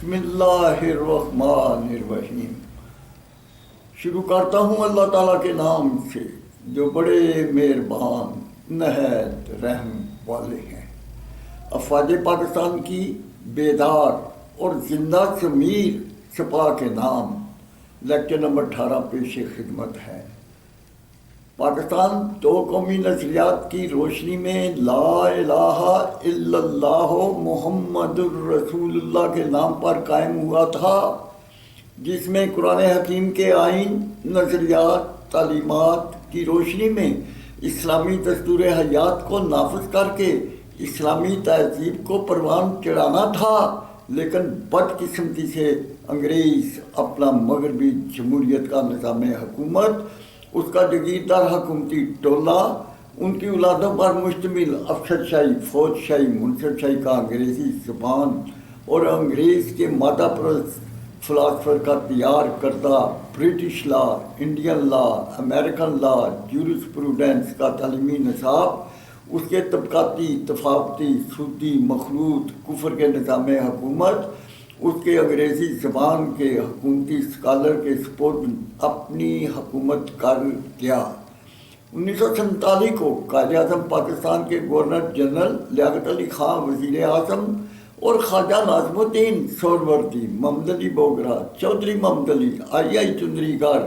بسم اللہ الرحمن الرحیم۔ شروع کرتا ہوں اللہ تعالیٰ کے نام سے جو بڑے مہربان نہایت رحم والے ہیں۔ افواج پاکستان کی بیدار اور زندہ ضمیر سپاہ کے نام لیکچر نمبر 18 پیش خدمت ہے۔ پاکستان دو قومی نظریات کی روشنی میں لا الہ الا اللہ محمد الرسول اللہ کے نام پر قائم ہوا تھا، جس میں قرآن حکیم کے آئین، نظریات، تعلیمات کی روشنی میں اسلامی دستور حیات کو نافذ کر کے اسلامی تہذیب کو پروان چڑھانا تھا، لیکن بدقسمتی سے انگریز اپنا مغربی جمہوریت کا نظام حکومت، اس کا جگیردار حکومتی ٹولہ، ان کی اولادوں پر مشتمل افسر شاہی، فوج شاہی، منصب شاہی کا انگریزی زبان اور انگریز کے مادہ پرست فلاسفر کا تیار کردہ British law, Indian law, American لا، جورسپروڈنس کا تعلیمی نصاب، اس کے طبقاتی، تفاوتی، سودی، مخلوط، کفر کے نظام حکومت، اس کے انگریزی زبان کے حکومتی اسکالر کے سپرد اپنی حکومت کر گیا۔ 1947 کو قائد اعظم پاکستان کے گورنر جنرل لیاقت علی خان وزیر اعظم اور خواجہ ناظم الدین سہروردی، محمد علی بوگرا، چودھری محمد علی، آئی چندری گر،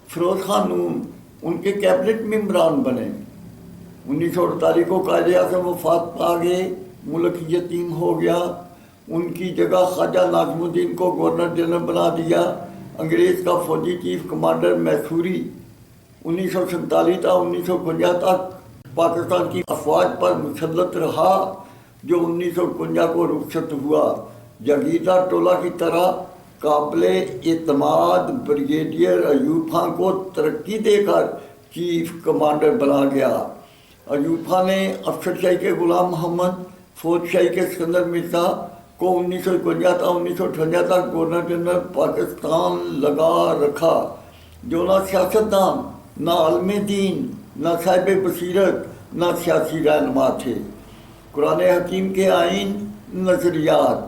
فیروز خان نون ان کے کیبنٹ ممبران بنے۔ 1948 کو قائد اعظم وفات پا گئے، ملک یتیم ہو گیا۔ ان کی جگہ خواجہ ناظم الدین کو گورنر جنرل بنا دیا۔ انگریز کا فوجی چیف کمانڈر میسوری 1947 تا 1952 تک پاکستان کی افواج پر مسلط رہا، جو 1952 کو رخصت ہوا۔ جاگیردار ٹولہ کی طرح قابل اعتماد بریگیڈیئر ایوب خان کو ترقی دے کر چیف کمانڈر بنا گیا۔ ایوب خان نے افسر شاہی کے غلام محمد، فوج شاہی کے سکندر مرزا کو 1951 تا 1958 تک گورنر جنرل پاکستان لگا رکھا، جو نہ سیاستدان، نہ عالم دین، نہ صاحب بصیرت، نہ سیاسی رہنما تھے۔ قرآن حکیم کے آئین، نظریات،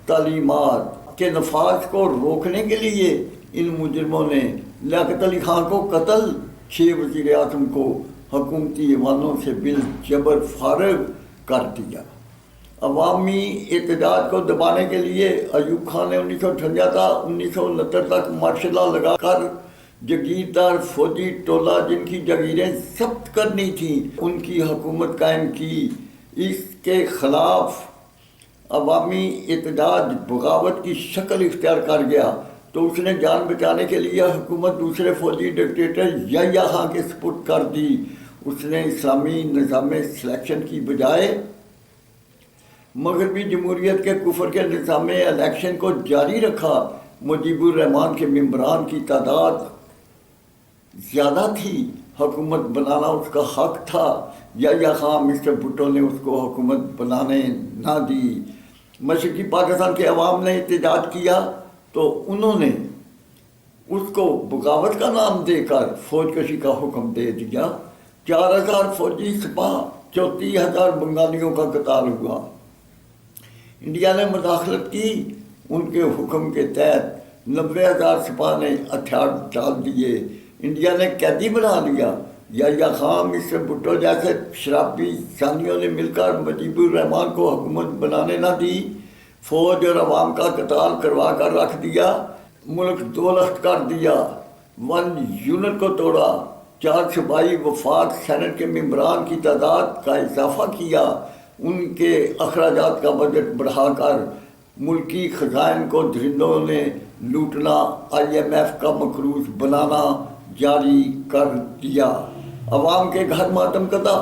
تعلیمات کے نفاذ کو روکنے کے لیے ان مجرموں نے لیاقت علی خان کو قتل، 6 وزیر اعظم کو حکومتی ایوانوں سے بالجبر فارغ کر دیا۔ عوامی احتجاج کو دبانے کے لیے ایوب خان نے 1958 تا 1969 تک مارشل لا لگا کر جگیردار فوجی ٹولہ، جن کی جگیریں ضبط کرنی تھیں، ان کی حکومت قائم کی۔ اس کے خلاف عوامی احتجاج بغاوت کی شکل اختیار کر گیا، تو اس نے جان بچانے کے لیے حکومت دوسرے فوجی ڈکٹیٹر یحییٰ خان کے سپرد کر دی۔ اس نے اسلامی نظام سلیکشن کی بجائے مغربی جمہوریت کے کفر کے نظام الیکشن کو جاری رکھا۔ مجیب الرحمان کے ممبران کی تعداد زیادہ تھی، حکومت بنانا اس کا حق تھا۔ یحییٰ خان مسٹر بھٹو نے اس کو حکومت بنانے نہ دی۔ مشرقی پاکستان کے عوام نے احتجاج کیا تو انہوں نے اس کو بغاوت کا نام دے کر فوج کشی کا حکم دے دیا۔ 4000 فوجی سپاہ، 34,000 بنگالیوں کا قتال ہوا۔ انڈیا نے مداخلت کی، ان کے حکم کے تحت 90,000 سپاہ نے ہتھیار ڈال دیے۔ انڈیا نے قیدی بنا لیا۔ یحییٰ خان، مسٹر بھٹو جیسے شرابی ثانیوں نے مل کر مجیب الرحمان کو حکومت بنانے نہ دی، فوج اور عوام کا قتال کروا کر رکھ دیا، ملک دو لخت کر دیا، 1 یونٹ کو توڑا، 4 صوبائی وفاق سینٹ کے ممبران کی تعداد کا اضافہ کیا، ان کے اخراجات کا بجٹ بڑھا کر ملکی خزائن کو درندوں نے لوٹنا، IMF کا مقروض بنانا جاری کر دیا۔ عوام کے گھر ماتم کدہ،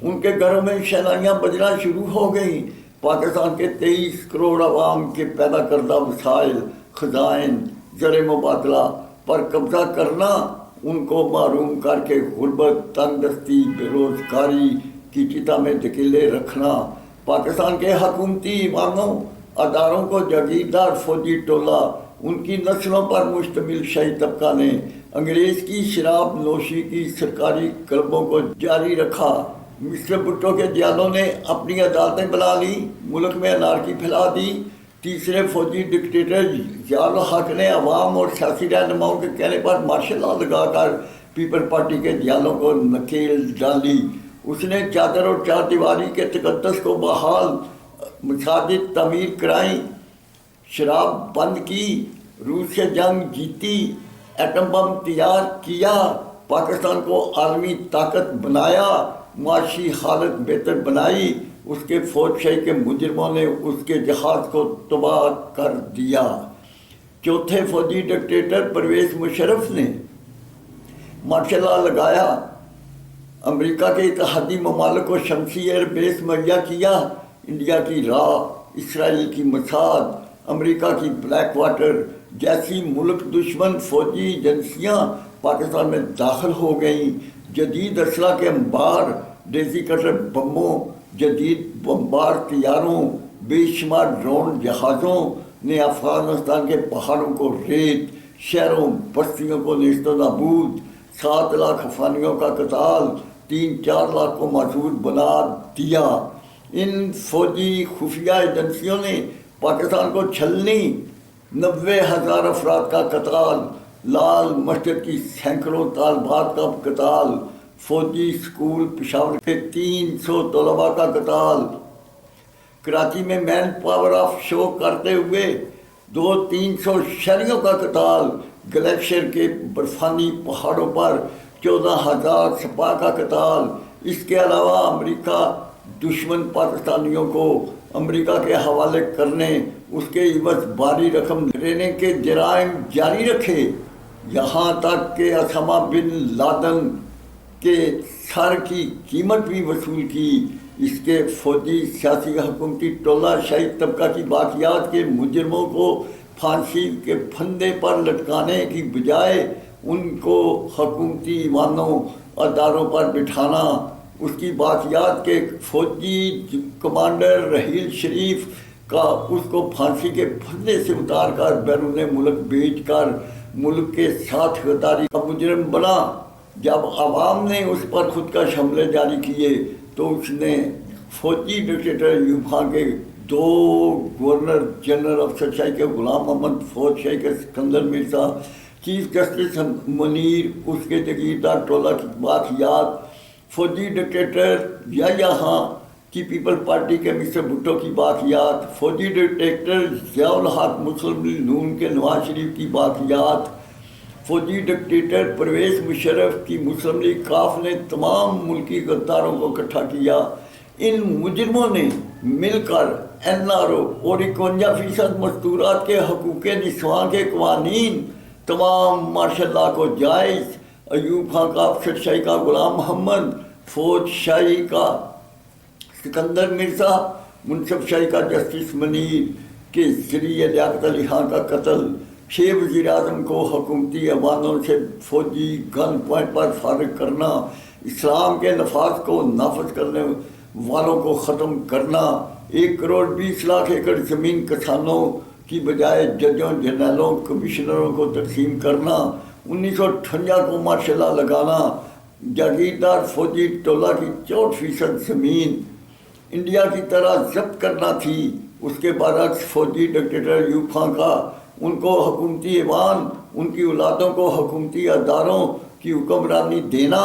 ان کے گھروں میں شہنائیاں بجنا شروع ہو گئیں۔ پاکستان کے 23 کروڑ عوام کے پیدا کردہ وسائل، خزائن، زر مبادلہ پر قبضہ کرنا، ان کو محروم کر کے غربت، تنگ دستی، بے روزگاری کی چتا میں دھکیلے رکھنا، پاکستان کے حکومتی ایوانوں، اداروں کو جاگیردار فوجی ٹولہ، ان کی نسلوں پر مشتمل شاہی طبقہ نے انگریز کی شراب نوشی کی سرکاری کلبوں کو جاری رکھا۔ مسٹر بھٹو کے جیالوں نے اپنی عدالتیں بنا لی، ملک میں انارکی پھیلا دی، تیسرے فوجی ڈکٹیٹر ضیاء الحق نے عوام اور سیاسی رہنماؤں کے کہنے پر مارشل لا لگا کر پیپل پارٹی کے جالوں کو نکیل ڈالی۔ اس نے چادر اور چار دیواری کے تقدس کو بحال، مساجد تعمیر کرائیں، شراب بند کی، روس سے جنگ جیتی، ایٹم بم تیار کیا، پاکستان کو عالمی طاقت بنایا، معاشی حالت بہتر بنائی۔ اس کے فوج شاہی کے مجرموں نے اس کے جہاز کو تباہ کر دیا۔ چوتھے فوجی ڈکٹیٹر پرویز مشرف نے مارشل لا لگایا، امریکہ کے اتحادی ممالک کو شمسی ایئر بیس مہیا کیا، انڈیا کی راہ، اسرائیل کی مساد، امریکہ کی بلیک واٹر جیسی ملک دشمن فوجی ایجنسیاں پاکستان میں داخل ہو گئیں۔ جدید اسلحہ کے انبار، ڈیزی کٹر بموں، جدید بمبار طیاروں، بے شمار ڈرون جہازوں نے افغانستان کے پہاڑوں کو ریت، شہروں بستیوں کو نیست و نابود، 7 لاکھ افغانیوں کا قتال، 3-4 لاکھ کو معذور بنا دیا۔ ان فوجی خفیہ ایجنسیوں نے پاکستان کو چھلنی، 90,000 افراد کا قتال، لال مسجد کی سینکڑوں طالبات کا قتال، فوجی اسکول پشاور کے 300 طلباء کا قتال، کراچی میں مین پاور آف شو کرتے ہوئے 200-300 شہریوں کا قتال، گلیشیئر کے برفانی پہاڑوں پر 14,000 سپاہ کا قتال۔ اس کے علاوہ امریکہ دشمن پاکستانیوں کو امریکہ کے حوالے کرنے، اس کے عوض بھاری رقم لینے کے جرائم جاری رکھے، یہاں تک کہ اسامہ بن لادن کے سر کی قیمت بھی وصول کی۔ اس کے فوجی سیاسی حکومتی ٹولہ شاہی طبقہ کی باقیات کے مجرموں کو پھانسی کے پھندے پر لٹکانے کی بجائے ان کو حکومتی ایوانوں اداروں پر بٹھانا، اس کی باقیات کے فوجی کمانڈر رحیل شریف کا اس کو پھانسی کے پھندے سے اتار کر بیرون ملک بیچ کر ملک کے ساتھ غداری کا مجرم بنا۔ جب عوام نے اس پر خودکش حملے جاری کیے تو اس نے فوجی ڈکٹیٹر ایوب خان کے 2 گورنر جنرل افسر شاہی کے غلام محمد، فوج شاہی کے سکندر مرزا، چیف جسٹس منیر، اس کے جاگیردار ٹولہ کی باقیات، فوجی ڈکٹیٹر یحییٰ خان کی پیپل پارٹی کے مسٹر بھٹو کی باقیات، فوجی ڈکٹیٹر ضیاء الحق مسلم لیگ نون کے نواز شریف کی باقیات، فوجی ڈکٹیٹر پرویز مشرف کی مسلم لیگ کاف نے تمام ملکی غداروں کو اکٹھا کیا۔ ان مجرموں نے مل کر NRO اور 51% مستورات کے حقوق نسواں کے قوانین، تمام مارشل لا کو جائز، ایوب خان کا افسر شاہی کا غلام محمد، فوج شاہی کا سکندر مرزا، منصف شاہی کا جسٹس منیر کے ذریعے لیاقت علی خان کا قتل، 6 وزیر اعظم کو حکومتی ایوانوں سے فوجی گن پوائنٹ پر فارغ کرنا، اسلام کے نفاذ کو نافذ کرنے والوں کو ختم کرنا، 1 کروڑ 20 لاکھ ایکڑ زمین کسانوں کی بجائے ججوں، جرنیلوں، کمشنروں کو تقسیم کرنا، 1958 کو مارشل لا لگانا، جاگیردار فوجی ٹولہ کی 64% زمین انڈیا کی طرح ضبط کرنا تھی۔ اس کے برعکس فوجی ڈکٹیٹر ایوب خان کا ان کو حکومتی ایوان، ان کی اولادوں کو حکومتی اداروں کی حکمرانی دینا،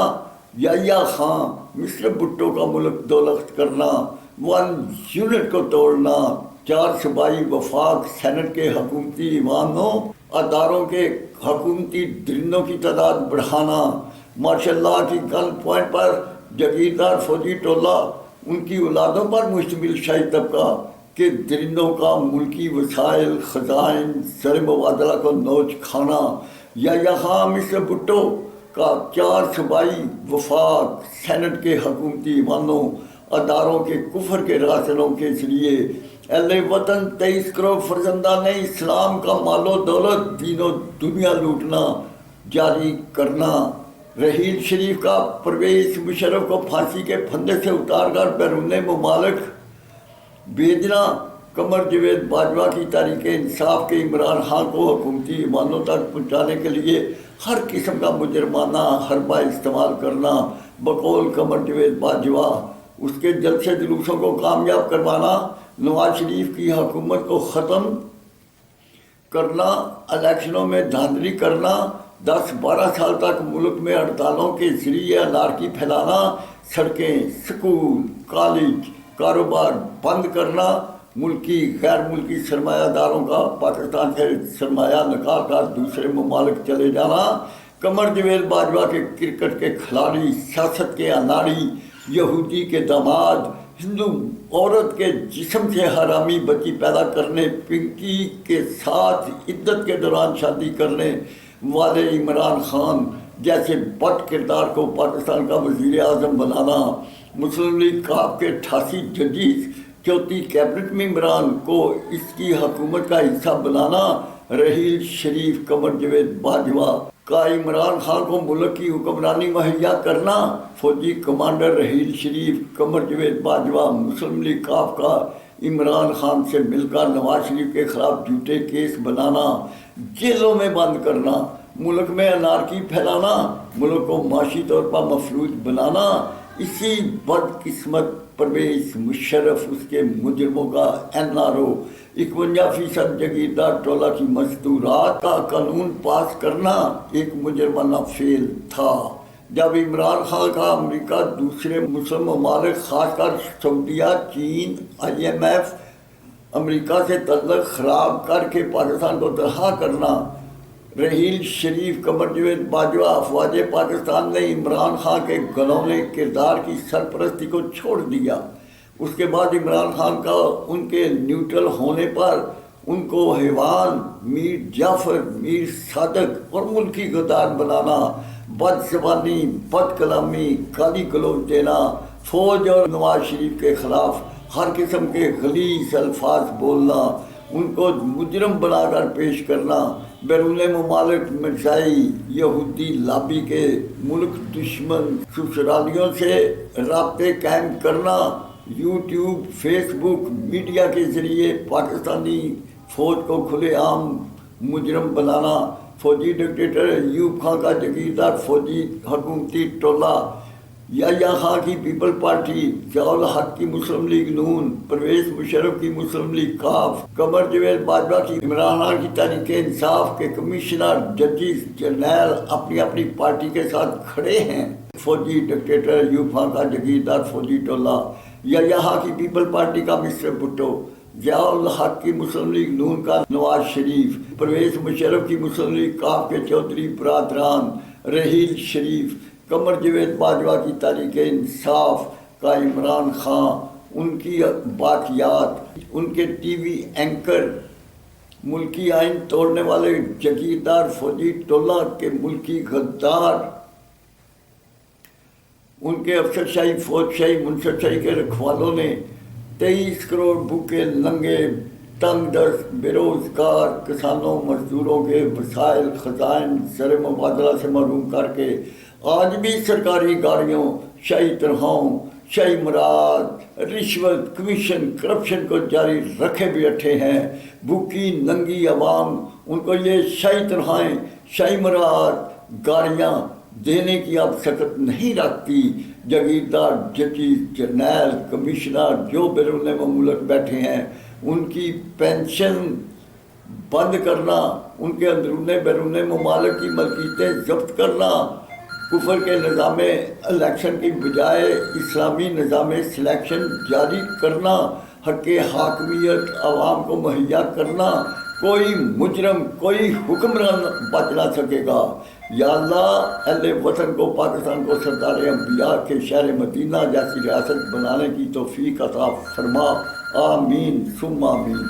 یحییٰ خان مسٹر بھٹو کا ملک دولت کرنا، 1 یونٹ کو توڑنا، 4 صوبائی وفاق سینٹ کے حکومتی ایوانوں اداروں کے حکومتی درندوں کی تعداد بڑھانا، مارشل لا کی گن پوائنٹ پر جاگیردار فوجی ٹولہ، ان کی اولادوں پر مشتمل شاہی طبقہ کے درندوں کا ملکی وسائل، خزائن، زر مبادلہ کو نوچ کھانا، یحییٰ خان مسٹر بھٹو کا 4 صوبائی وفاق سینٹ کے حکومتی ایوانوں اداروں کے کفر کے راسنوں کے ذریعے اہل وطن 23 کروڑ فرزندان اسلام کا مال و دولت، دین و دنیا لوٹنا جاری کرنا، رحیل شریف کا پرویز مشرف کو پھانسی کے پھندے سے اتار کر بیرون ممالک بھیجنا، قمر جاوید باجوہ کی تحریک انصاف کے عمران خان کو حکومتی ایوانوں تک پہنچانے کے لیے ہر قسم کا مجرمانہ حربہ استعمال کرنا، بقول قمر جاوید باجوہ اس کے جلسے جلوسوں کو کامیاب کروانا، نواز شریف کی حکومت کو ختم کرنا، الیکشنوں میں دھاندلی کرنا، 10-12 سال تک ملک میں ہڑتالوں کے ذریعے انارکی پھیلانا، سڑکیں، سکول، کالج، کاروبار بند کرنا، ملکی غیر ملکی سرمایہ داروں کا پاکستان سے سرمایہ نکال کر دوسرے ممالک چلے جانا، قمر جاوید باجوہ کے کرکٹ کے کھلاڑی، سیاست کے اناڑی، یہودی کے داماد، ہندو عورت کے جسم سے حرامی بچی پیدا کرنے، پنکی کے ساتھ عدت کے دوران شادی کرنے والے عمران خان جیسے بد کردار کو پاکستان کا وزیر اعظم بنانا، مسلم لیگ کاف کے 88 ججز چوتھی کیبنٹ ممبران کو اس کی حکومت کا حصہ بنانا، رحیل شریف قمر جاوید باجوہ کا عمران خان کو ملک کی حکمرانی مہیا کرنا، فوجی کمانڈر رحیل شریف قمر جاوید باجوہ مسلم لیگ کاف کا عمران خان سے مل کر نواز شریف کے خلاف جھوٹے کیس بنانا، جیلوں میں بند کرنا، ملک میں انارکی پھیلانا، ملک کو معاشی طور پر مفلوج بنانا، اسی بدقسمت پرویز مشرف اس کے مجرموں کا NRO 51% جگیردار ٹولہ کی مزدورات کا قانون پاس کرنا ایک مجرمانہ فعل تھا۔ جب عمران خان کا امریکہ دوسرے مسلم ممالک خاص کر سعودیہ، چین، IMF امریکہ سے تعلق خراب کر کے پاکستان کو تنہا کرنا، رحیل شریف قمر جاوید باجوہ افواج پاکستان نے عمران خان کے گھنونے کردار کی سرپرستی کو چھوڑ دیا۔ اس کے بعد عمران خان کا ان کے نیوٹرل ہونے پر ان کو حیوان، میر جعفر، میر صادق اور ملکی غدار بنانا، بد زبانی، بد کلامی، گالی گلوچ دینا، فوج اور نواز شریف کے خلاف ہر قسم کے غلیظ الفاظ بولنا، ان کو مجرم بنا کر پیش کرنا، بیرون ممالک مرزائی یہودی لابی کے ملک دشمن سسرالیوں سے رابطے قائم کرنا، یوٹیوب، فیس بک، میڈیا کے ذریعے پاکستانی فوج کو کھلے عام مجرم بنانا، فوجی ڈکٹیٹر ایوب خان کا جگیردار فوجی حکومتی ٹولہ، یحییٰ خان کی پیپل پارٹی، ضیاء الحق کی مسلم لیگ نون، پرویز مشرف کی مسلم لیگ کاف، قمر جاوید باجوہ کی عمران خان کی تحریک انصاف کے کمشنر، ججز، جرنیل اپنی اپنی پارٹی کے ساتھ کھڑے ہیں۔ فوجی ڈکٹیٹر ایوب خان کا جگیردار فوجی ٹولہ، یحییٰ خان کی پیپل پارٹی کا مسٹر بھٹو، ضیاء الحق کی مسلم لیگ نون کا نواز شریف، پرویز مشرف کی مسلم لیگ کاف کے چودھری برادران، رحیل شریف، قمر جاوید باجوہ کی تحریک انصاف کا عمران خان، ان کی باقیات، ان کے ٹی وی اینکر، ملکی آئین توڑنے والے جگیردار فوجی ٹولہ کے ملکی غدار، ان کے افسر شاہی، فوج شاہی، منصب شاہی کے رکھوالوں نے 23 کروڑ بھوکے ننگے تنگ دست بے روزگار کسانوں مزدوروں کے وسائل خزائن زر مبادلہ سے محروم کر کے آج بھی سرکاری گاڑیوں، شاہی تنخواہوں، شاہی مراد، رشوت، کمیشن، کرپشن کو جاری رکھے بیٹھے ہیں۔ بھوکی ننگی عوام ان کو یہ شاہی تنخواہیں، شاہی مراد، گاڑیاں دینے کی اب سکت نہیں رکھتی۔ جگیردار، ججز، جرنیل، کمشنر جو بیرون مملک بیٹھے ہیں ان کی پینشن بند کرنا، ان کے اندرون بیرون ممالک کی ملکیتیں ضبط کرنا، کفر کے نظام الیکشن کی بجائے اسلامی نظام سلیکشن جاری کرنا، حق حاکمیت عوام کو مہیا کرنا، کوئی مجرم، کوئی حکمران بچ نہ سکے گا۔ یا اللہ، اہل وطن کو، پاکستان کو سردار انبیاء کے شہر مدینہ جیسی ریاست بنانے کی توفیق عطا فرما، آمین ثم آمین۔